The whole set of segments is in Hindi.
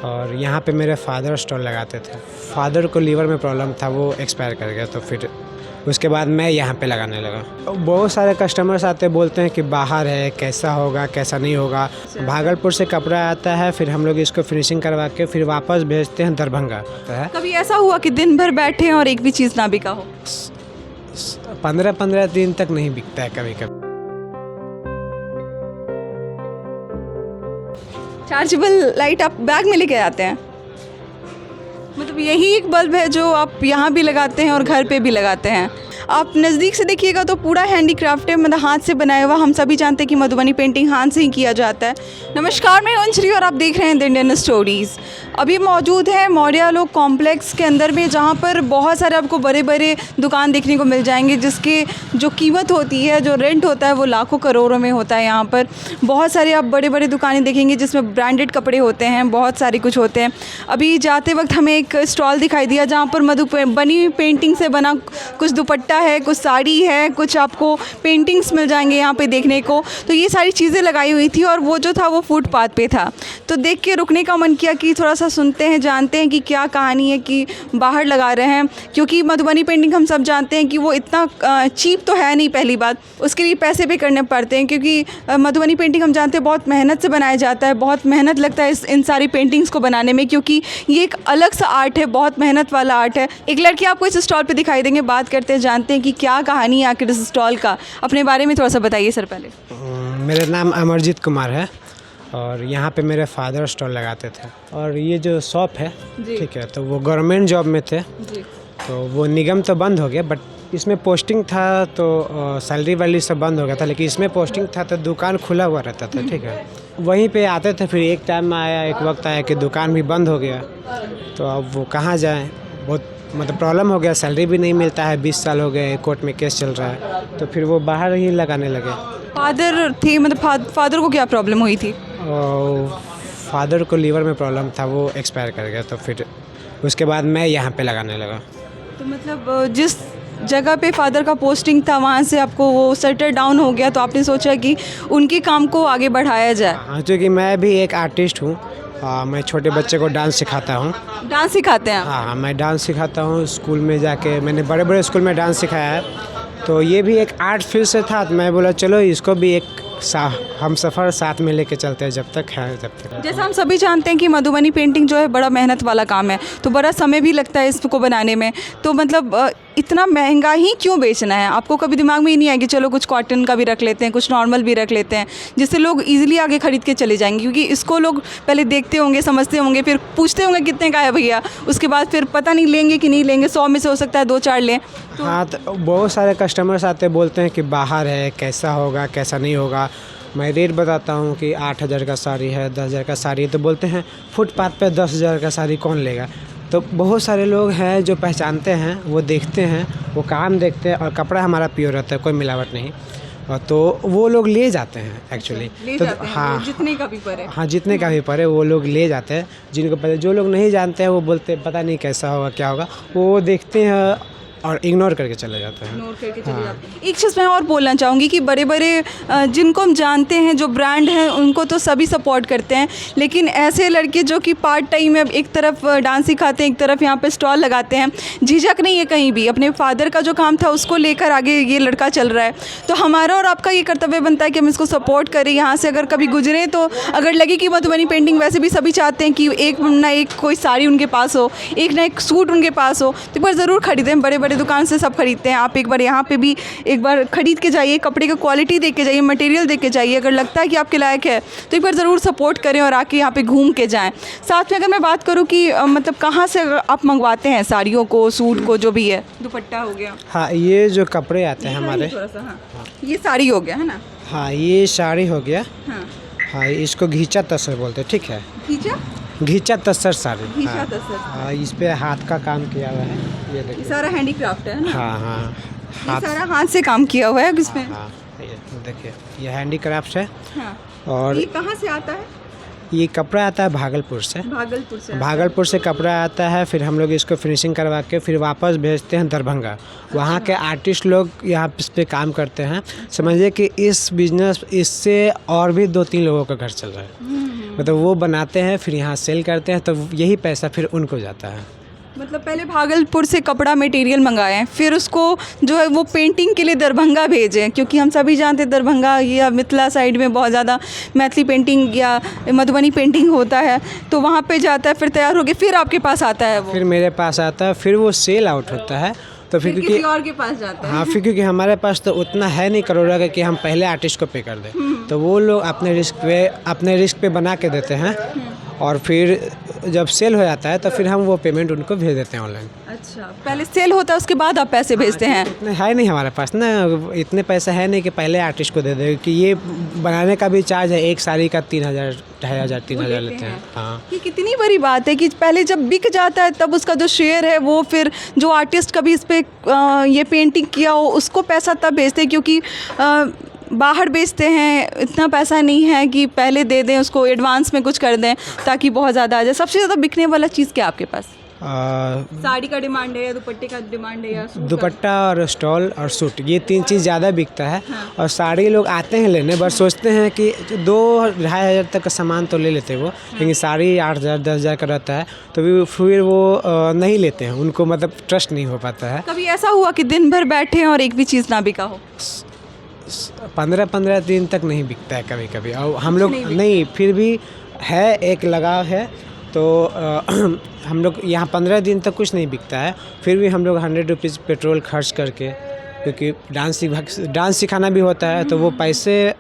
और यहाँ पे मेरे फादर स्टॉल लगाते थे। फादर को लीवर में प्रॉब्लम था, वो एक्सपायर कर गया, तो फिर उसके बाद मैं यहाँ पे लगाने लगा। बहुत सारे कस्टमर्स आते बोलते हैं कि बाहर है, कैसा होगा कैसा नहीं होगा। भागलपुर से कपड़ा आता है, फिर हम लोग इसको फिनिशिंग करवा के फिर वापस भेजते हैं दरभंगा। कभी ऐसा हुआ कि दिन भर बैठे हैं और एक भी चीज़ ना बिका हो? 15-15 दिन तक नहीं बिकता है कभी कभी। चार्जेबल लाइट आप बैग में लेके आते हैं? मतलब यही एक बल्ब है जो आप यहाँ भी लगाते हैं और घर पे भी लगाते हैं। आप नज़दीक से देखिएगा तो पूरा हैंडीक्राफ्ट है, मतलब हाथ से बनाया हुआ। हम सभी जानते हैं कि मधुबनी पेंटिंग हाथ से ही किया जाता है। नमस्कार, मैं अंजलि और आप देख रहे हैं द इंडियन स्टोरीज़। अभी मौजूद है मौर्य लोक कॉम्प्लेक्स के अंदर में, जहाँ पर बहुत सारे आपको बड़े बड़े दुकान देखने को मिल जाएंगे, जिसके जो कीमत होती है, जो रेंट होता है, वो लाखों करोड़ों में होता है। यहाँ पर बहुत सारे आप बड़े बड़े दुकानें देखेंगे जिसमें ब्रांडेड कपड़े होते हैं, बहुत सारे कुछ होते हैं। अभी जाते वक्त हमें एक स्टॉल दिखाई दिया जहाँ पर मधुबनी पेंटिंग से बना कुछ दुपट्टा है, कुछ साड़ी है, कुछ आपको पेंटिंग्स मिल जाएंगे यहाँ पे देखने को। तो ये सारी चीज़ें लगाई हुई थी और वो जो था वो फुटपाथ पे था। तो देख के रुकने का मन किया कि थोड़ा सा सुनते हैं, जानते हैं कि क्या कहानी है कि बाहर लगा रहे हैं। क्योंकि मधुबनी पेंटिंग हम सब जानते हैं कि वो इतना चीप तो है नहीं, पहली बात उसके लिए पैसे पे करने पड़ते हैं। क्योंकि मधुबनी पेंटिंग हम जानते हैं बहुत मेहनत से बनाया जाता है, बहुत मेहनत लगता है इन सारी पेंटिंग्स को बनाने में, क्योंकि ये एक अलग सा आर्ट है, बहुत मेहनत वाला आर्ट है। एक लड़की आपको इस स्टॉल पे दिखाई देंगे, बात करते हैं, जानते हैं कि क्या कहानी है आखिर इस स्टॉल का। अपने बारे में थोड़ा सा बताइए सर पहले। मेरा नाम अमरजीत कुमार है और यहाँ पे मेरे फादर स्टॉल लगाते थे। और ये जो शॉप है, ठीक है, तो वो गवर्नमेंट जॉब में थे, तो वो निगम तो बंद हो गया, बट इसमें पोस्टिंग था तो सैलरी वैलरी सब बंद हो गया था। लेकिन इसमें पोस्टिंग था तो दुकान खुला हुआ रहता था, ठीक है। वहीं पे आते थे, फिर एक टाइम में आया, एक वक्त आया कि दुकान भी बंद हो गया, तो अब वो कहाँ जाएं, बहुत मतलब प्रॉब्लम हो गया, सैलरी भी नहीं मिलता है, 20 साल हो गए, कोर्ट में केस चल रहा है, तो फिर वो बाहर ही लगाने लगे। फादर थे, मतलब फादर को क्या प्रॉब्लम हुई थी? और फादर को लीवर में प्रॉब्लम था, वो एक्सपायर कर गया, तो फिर उसके बाद मैं यहाँ पे लगाने लगा। तो मतलब जिस जगह पे फादर का पोस्टिंग था वहाँ से आपको वो सेटल डाउन हो गया, तो आपने सोचा कि उनके काम को आगे बढ़ाया जाए। हाँ, क्योंकि मैं भी एक आर्टिस्ट हूँ, मैं छोटे बच्चे को डांस सिखाता हूँ। डांस सिखाते हैं आप? हाँ, मैं डांस सिखाता हूँ स्कूल में जाके, मैंने बड़े बड़े स्कूल में डांस सिखाया है, तो ये भी एक आर्ट फील्ड से था, तो मैं बोला चलो इसको भी एक हम सफ़र साथ में लेके चलते हैं, जब तक है जब तक। जैसा हम सभी जानते हैं कि मधुबनी पेंटिंग जो है बड़ा मेहनत वाला काम है, तो बड़ा समय भी लगता है इसको बनाने में। तो मतलब इतना महंगा ही क्यों बेचना है? आपको कभी दिमाग में ही नहीं आया कि चलो कुछ कॉटन का भी रख लेते हैं, कुछ नॉर्मल भी रख लेते हैं, जिससे लोग इजीली आगे खरीद के चले जाएंगे? क्योंकि इसको लोग पहले देखते होंगे, समझते होंगे, फिर पूछते होंगे कितने का है भैया, उसके बाद फिर पता नहीं लेंगे कि नहीं लेंगे, 100 में से हो सकता है 2-4 लें। हाँ, तो बहुत सारे कस्टमर्स आते बोलते हैं कि बाहर है, कैसा होगा कैसा नहीं होगा। मैं रेट बताता हूँ कि 8,000 का साड़ी है, 10,000 का साड़ी है, तो बोलते हैं फुटपाथ पे 10,000 का साड़ी कौन लेगा। तो बहुत सारे लोग हैं जो पहचानते हैं, वो देखते हैं, वो काम देखते हैं, और कपड़ा हमारा प्योर रहता है, कोई मिलावट नहीं, और तो वो लोग ले जाते हैं एक्चुअली। तो हाँ, जितने का भी पड़े, हाँ जितने का भी पड़े वो लोग ले जाते हैं। जिनको पता, जो लोग नहीं जानते हैं वो बोलते हैं पता नहीं कैसा होगा क्या होगा, वो देखते हैं और इग्नोर करके चले जाते हैं। इग्नोर करके चले जाते हैं। एक चीज़ मैं और बोलना चाहूँगी कि बड़े बड़े जिनको हम जानते हैं, जो ब्रांड हैं, उनको तो सभी सपोर्ट करते हैं, लेकिन ऐसे लड़के जो कि पार्ट टाइम में एक तरफ डांस सिखाते हैं, एक तरफ यहाँ पे स्टॉल लगाते हैं, झिझक नहीं है कहीं भी। अपने फादर का जो काम था उसको लेकर आगे ये लड़का चल रहा है, तो हमारा और आपका ये कर्तव्य बनता है कि हम इसको सपोर्ट करें। यहाँ से अगर कभी गुजरे तो अगर लगे कि मधुबनी पेंटिंग, वैसे भी सभी चाहते हैं कि एक ना एक कोई साड़ी उनके पास हो, एक ना एक सूट उनके पास हो, तो एक बार ज़रूर खरीदें। बड़े बड़े दुकान से सब खरीदते हैं, आप एक बार यहाँ पे भी एक बार खरीद के जाइए, कपड़े का क्वालिटी देख के जाइए, मटेरियल देख के जाइए। अगर लगता है कि आपके लायक है तो एक बार ज़रूर सपोर्ट करें और आके यहाँ पे घूम के जाएं। साथ में अगर मैं बात करूँ कि मतलब कहाँ से आप मंगवाते हैं साड़ियों को, सूट को, जो भी है, दुपट्टा हो गया। हाँ, ये जो कपड़े आते हैं हमारे, हाँ, ये साड़ी हो गया है ना। हाँ, ये साड़ी हो गया। हाँ, हाँ, इसको घीचा तसर बोलते हैं, ठीक है, घीचा तसर साड़ी। हाँ, इस पे हाथ का काम किया हुआ है, ये देखिए, सारा हैंडीक्राफ्ट है ना। हाँ हाँ, ये सारा हाथ से काम किया हुआ है इसमें। हाँ, ये देखिए, ये हैंडीक्राफ्ट है। हाँ, और ये कहाँ से आता है? ये कपड़ा आता है भागलपुर से। भागलपुर से कपड़ा आता है, फिर हम लोग इसको फिनिशिंग करवा के फिर वापस भेजते हैं दरभंगा। वहाँ के आर्टिस्ट लोग यहाँ इस पे काम करते हैं। समझिए कि इस बिजनेस इससे और भी 2-3 लोगों का घर चल रहा है। मतलब वो बनाते हैं फिर यहाँ सेल करते हैं, तो यही पैसा फिर उनको जाता है। मतलब पहले भागलपुर से कपड़ा मटेरियल मंगाएं, फिर उसको जो है वो पेंटिंग के लिए दरभंगा भेजें, क्योंकि हम सभी जानते हैं दरभंगा या मिथिला साइड में बहुत ज़्यादा मैथिली पेंटिंग या मधुबनी पेंटिंग होता है, तो वहाँ पे जाता है, फिर तैयार होके फिर आपके पास आता है वो। फिर मेरे पास आता है, फिर वो सेल आउट होता है, तो फिर किसी और के पास जाता है। हाँ, फिर क्योंकि हमारे पास तो उतना है नहीं करोड़ा का कि हम पहले आर्टिस्ट को पे कर दें, तो वो लोग अपने रिस्क पे बना के देते हैं, और फिर जब सेल हो जाता है तो फिर हम वो पेमेंट उनको भेज देते हैं ऑनलाइन। अच्छा, पहले सेल होता है उसके बाद आप पैसे भेजते हैं? इतने है नहीं हमारे पास ना, इतने पैसे है नहीं कि पहले आर्टिस्ट को दे दे, कि ये बनाने का भी चार्ज है, एक साड़ी का 3,000 2,500 3,000 लेते हैं। हाँ, ये कितनी बड़ी बात है कि पहले जब बिक जाता है तब उसका जो शेयर है वो फिर जो आर्टिस्ट कभी इस पे ये पेंटिंग किया हो उसको पैसा तब भेजते हैं, क्योंकि बाहर बेचते हैं इतना पैसा नहीं है कि पहले दे दें उसको, एडवांस में कुछ कर दें ताकि बहुत ज़्यादा आ जाए। सबसे ज़्यादा बिकने वाला चीज़ क्या आपके पास? साड़ी का डिमांड है या दुपट्टे का डिमांड है या सूट? दुपट्टा और स्टॉल और सूट, ये 3 चीज़ ज़्यादा बिकता है। हाँ। और साड़ी लोग आते हैं लेने, बस सोचते हैं कि 2-2,500 तक का सामान तो ले लेते हैं वो, लेकिन साड़ी 8,000 10,000 का रहता है, तो फिर वो नहीं लेते हैं, उनको मतलब ट्रस्ट नहीं हो पाता है। कभी ऐसा हुआ कि दिन भर बैठे हैं और एक भी चीज़ ना बिका हो? 15 दिन तक नहीं बिकता है कभी कभी, और हम लोग नहीं, फिर भी है एक लगाव है, तो हम लोग यहाँ 15 दिन तक कुछ नहीं बिकता है, फिर भी हम लोग 100 रुपीज़ पेट्रोल खर्च करके, क्योंकि डांस सिखाना भी होता है, तो वो पैसे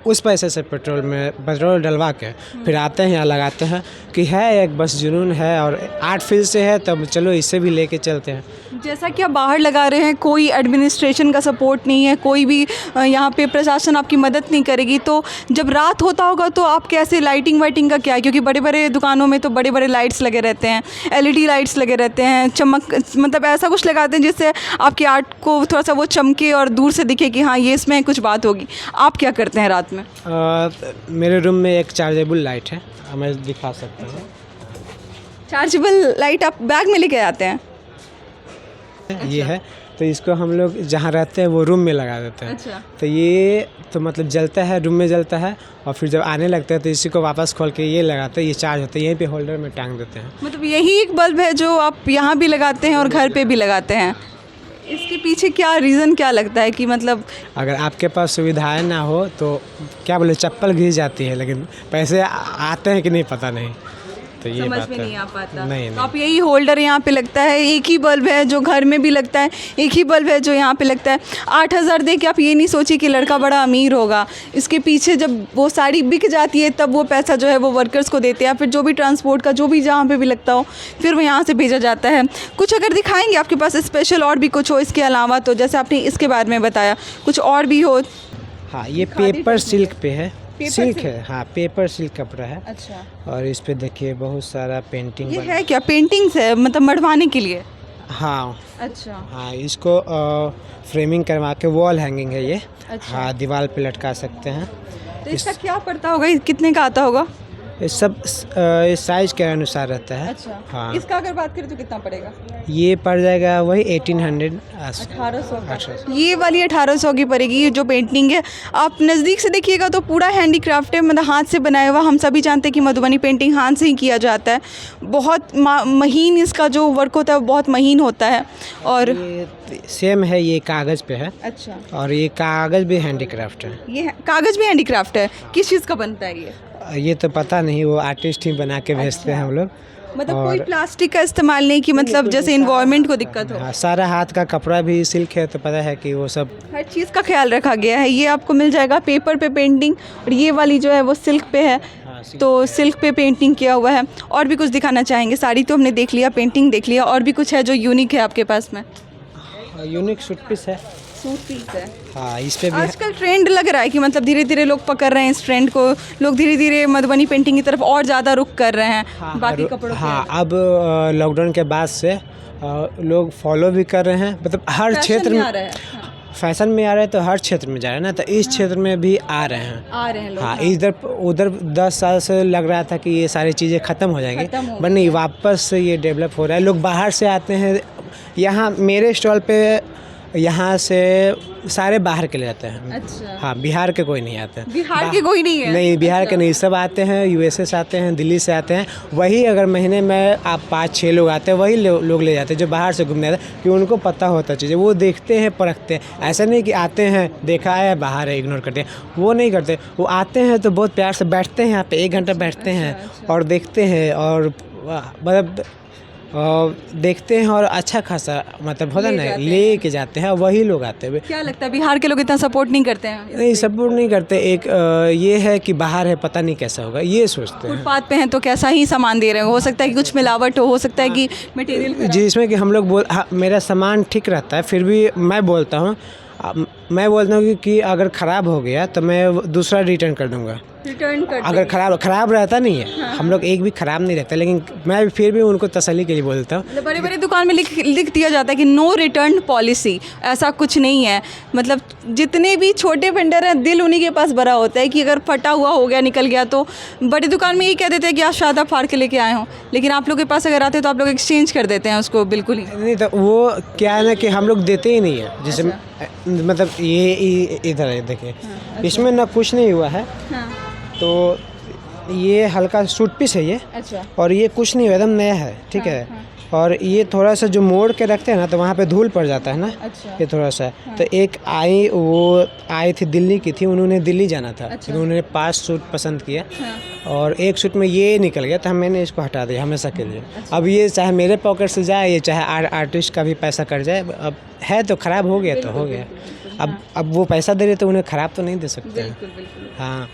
उस पैसे से पेट्रोल डलवा के फिर आते हैं यहाँ लगाते हैं, कि है एक बस जुनून है और आर्ट फील्ड से है, तब चलो इससे भी लेके चलते हैं। जैसा कि आप बाहर लगा रहे हैं, कोई एडमिनिस्ट्रेशन का सपोर्ट नहीं है, कोई भी यहाँ पे प्रशासन आपकी मदद नहीं करेगी, तो जब रात होता होगा तो आप कैसे लाइटिंग वाइटिंग का क्या है? क्योंकि बड़े बड़े दुकानों में तो बड़े बड़े लाइट्स लगे रहते हैं, LED लाइट्स लगे रहते हैं, चमक, मतलब ऐसा कुछ लगाते हैं जिससे आपकी आर्ट को थोड़ा सा वो चमके और दूर से दिखे कि हाँ ये इसमें कुछ बात होगी। आप क्या करते हैं रात में? मेरे रूम में एक चार्जेबल लाइट है, मैं दिखा सकता हूँ। चार्जेबल लाइट आप बैग में लेके आते हैं? ये है, तो इसको हम लोग जहाँ रहते हैं वो रूम में लगा देते हैं। अच्छा। तो ये तो मतलब जलता है, रूम में जलता है, और फिर जब आने लगता है तो इसी को वापस खोल के ये लगाते हैं, ये चार्ज होता है, यहीं पे होल्डर में टांग देते हैं। मतलब यही एक बल्ब है जो आप यहाँ भी लगाते हैं और घर पे भी लगाते हैं? इसके पीछे क्या रीज़न क्या लगता है कि मतलब अगर आपके पास सुविधाएं ना हो तो क्या बोले, चप्पल घिस जाती है, लेकिन पैसे आते हैं कि नहीं पता नहीं, तो ये समझ बात में है। नहीं आ पाता। नहीं। तो आप यही होल्डर यहाँ पे लगता है, एक ही बल्ब है जो घर में भी लगता है, एक ही बल्ब है जो यहाँ पे लगता है। 8,000 दे के आप ये नहीं सोचिए कि लड़का बड़ा अमीर होगा, इसके पीछे जब वो साड़ी बिक जाती है तब वो पैसा जो है वो वर्कर्स को देते हैं, फिर जो भी ट्रांसपोर्ट का जो भी जहाँ पे भी लगता हो फिर वो यहाँ से भेजा जाता है। कुछ अगर दिखाएंगे आपके पास स्पेशल और भी कुछ हो इसके अलावा, तो जैसे आपने इसके बारे में बताया, कुछ और भी हो? हाँ, ये पेपर सिल्क पे है, सिल्क है। हाँ, पेपर सिल्क कपड़ा है। अच्छा। और इस पे देखिए बहुत सारा पेंटिंग ये है क्या? पेंटिंग्स है, मतलब मढ़वाने के लिए? हाँ। अच्छा। हाँ, इसको फ्रेमिंग करवा के वॉल हैंगिंग है ये। अच्छा। हाँ, दीवार पे लटका सकते हैं। तो इसका क्या पड़ता होगा, कितने का आता होगा? ये सब साइज के अनुसार रहता है। अच्छा। हाँ, इसका अगर बात करें तो कितना पड़ेगा? ये पड़ जाएगा वही 1800 1800। ये वाली 1800 की पड़ेगी, ये जो पेंटिंग है। आप नज़दीक से देखिएगा तो पूरा हैंडीक्राफ्ट है, मतलब हाथ से बनाया हुआ। हम सभी जानते हैं कि मधुबनी पेंटिंग हाथ से ही किया जाता है, बहुत महीन इसका जो वर्क होता है वो बहुत महीन होता है। और ये सेम है, ये कागज़ पे है। अच्छा। और ये कागज़ भी हैंडीक्राफ्ट है। ये कागज़ भी हैंडीक्राफ्ट है? किस चीज़ का बनता है ये तो पता नहीं, वो आर्टिस्ट ही बना के भेजते हैं हम लोग। मतलब कोई प्लास्टिक का इस्तेमाल नहीं कि मतलब जैसे इन्वायरमेंट को दिक्कत हो? हाँ, सारा हाथ का कपड़ा भी सिल्क है, तो पता है कि वो सब हर चीज़ का ख्याल रखा गया है। ये आपको मिल जाएगा पेपर पे पेंटिंग, और ये वाली जो है वो सिल्क पे है। तो सिल्क पे पेंटिंग किया हुआ है। और भी कुछ दिखाना चाहेंगे? साड़ी तो हमने देख लिया, पेंटिंग देख लिया, और भी कुछ है जो यूनिक है आपके पास में? यूनिक सूट पीस है। सूट पीस है। हाँ, इस पे भी आजकल ट्रेंड लग रहा है कि मतलब धीरे धीरे लोग पकड़ रहे हैं इस ट्रेंड को, लोग धीरे धीरे मधुबनी पेंटिंग की तरफ और ज़्यादा रुख कर रहे हैं। हाँ, बाकी कपड़ों हाँ, अब लॉकडाउन के बाद से लोग फॉलो भी कर रहे हैं, मतलब हर क्षेत्र में। फैशन में आ रहे हैं तो हर क्षेत्र में जा रहे हैं ना, तो इस क्षेत्र में भी आ रहे हैं लोग। हाँ, इधर उधर 10 साल से लग रहा था कि ये सारी चीज़ें ख़त्म हो जाएंगी, बट नहीं, वापस से ये डेवलप हो रहा है। लोग बाहर से आते हैं यहाँ मेरे स्टॉल पे, यहाँ से सारे बाहर के ले जाते हैं। अच्छा। हाँ, बिहार के कोई नहीं आते हैं। बिहार के कोई नहीं है? नहीं, बिहार के नहीं, सब आते हैं, यूएसए से आते हैं, दिल्ली से आते हैं। वही अगर महीने में आप 5-6 लोग आते हैं, वही लोग ले जाते हैं जो बाहर से घूमने आते हैं, कि उनको पता होता चीज़ें, वो देखते हैं, परखते हैं। ऐसा नहीं कि आते हैं, देखा है, बाहर है, इग्नोर करते हैं, वो नहीं करते। वो आते हैं तो बहुत प्यार से बैठते हैं यहाँ पे, 1 घंटा बैठते हैं और देखते हैं, और मतलब देखते हैं, और अच्छा खासा मतलब होता है ना, ले के जाते हैं, वही लोग आते हैं। क्या लगता है बिहार के लोग इतना सपोर्ट नहीं करते हैं? नहीं, सपोर्ट नहीं करते। एक ये है कि बाहर है, पता नहीं कैसा होगा, ये सोचते हैं। फुटपाथ पे हैं तो कैसा ही सामान दे रहे हो सकता है कि कुछ मिलावट हो सकता है कि मटेरियल जिसमें कि हम लोग हाँ, मेरा सामान ठीक रहता है, फिर भी मैं बोलता हूँ कि अगर ख़राब हो गया तो मैं दूसरा रिटर्न कर दूँगा। अगर ख़राब रहता नहीं है, हाँ। हम लोग एक भी ख़राब नहीं रखता, लेकिन मैं फिर भी उनको तसल्ली के लिए बोलता हूँ। बड़े बड़े दुकान में लिख दिया जाता है कि नो रिटर्न पॉलिसी, ऐसा कुछ नहीं है। मतलब जितने भी छोटे वेंडर हैं, दिल उन्हीं के पास भरा होता है कि अगर फटा हुआ हो गया, निकल गया, तो बड़ी दुकान में यही कह देते हैं कि आप शादा फाड़ के लेके आए हो, लेकिन आप लोग के पास अगर आते हैं तो आप लोग एक्सचेंज कर देते हैं उसको। बिल्कुल ही नहीं, तो वो क्या है ना कि हम लोग देते ही नहीं है। जैसे मतलब ये इधर है, देखिए, इसमें ना कुछ नहीं हुआ है, तो ये हल्का सूट पीस है ये। अच्छा। और ये कुछ नहीं, एकदम नया है, ठीक है। और ये थोड़ा सा जो मोड़ के रखते हैं ना, तो वहाँ पे धूल पड़ जाता है ना। अच्छा। ये थोड़ा सा तो एक वो आई थी, दिल्ली की थी, उन्होंने दिल्ली जाना था। अच्छा। तो उन्होंने 5 सूट पसंद किया। और एक सूट में ये निकल गया, तो मैंने इसको हटा दिया हमेशा के लिए। अच्छा। अब ये चाहे मेरे पॉकेट से जाए, ये चाहे आर्टिस्ट का भी पैसा कट जाए, अब है तो ख़राब हो गया तो हो गया। अब वो पैसा दे रहे तो उन्हें ख़राब तो नहीं दे सकते हैं। हाँ,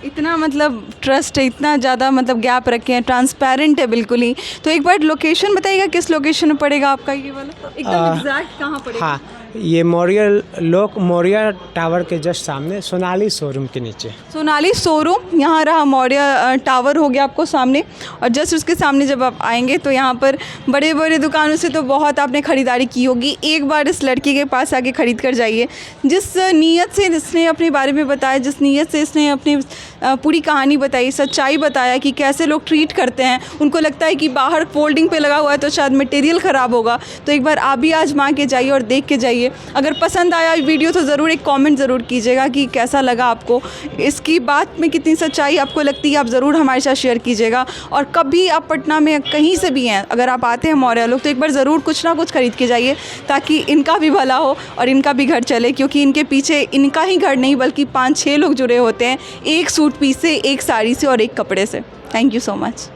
इतना मतलब ट्रस्ट है, इतना ज़्यादा मतलब गैप रखे हैं, ट्रांसपेरेंट है बिल्कुल ही। तो एक बार लोकेशन बताइएगा, किस लोकेशन में पड़ेगा आपका ये वाला, एकदम एग्जैक्ट कहाँ पड़ेगा? हाँ, ये मौर्या टावर के जस्ट सामने, सोनाली शोरूम के नीचे। सोनाली शोरूम, यहाँ रहा मौर्या टावर हो गया आपको सामने, और जस्ट उसके सामने जब आप आएंगे तो यहाँ पर बड़े बड़े दुकानों से तो बहुत आपने ख़रीदारी की होगी। एक बार इस लड़की के पास आके ख़रीद कर जाइए, जिस नीयत से इसने अपने बारे में बताया, जिस नीयत से इसने अपनी पूरी कहानी बताई, सच्चाई बताया कि कैसे लोग ट्रीट करते हैं। उनको लगता है कि बाहर फोल्डिंग पे लगा हुआ है तो शायद मटेरियल ख़राब होगा, तो एक बार आप भी आजमा के जाइए और देख के जाइए। अगर पसंद आया वीडियो तो ज़रूर एक कमेंट ज़रूर कीजिएगा कि कैसा लगा आपको, इसकी बात में कितनी सच्चाई आपको लगती है, आप ज़रूर हमारे साथ शेयर कीजिएगा। और कभी आप पटना में कहीं से भी हैं, अगर आप आते हैं मौर्या लोग, तो एक बार ज़रूर कुछ ना कुछ ख़रीद के जाइए, ताकि इनका भी भला हो और इनका भी घर चले, क्योंकि इनके पीछे इनका ही घर नहीं बल्कि 5-6 लोग जुड़े होते हैं, एक सूट पीस से, एक साड़ी से और एक कपड़े से। Thank you so much.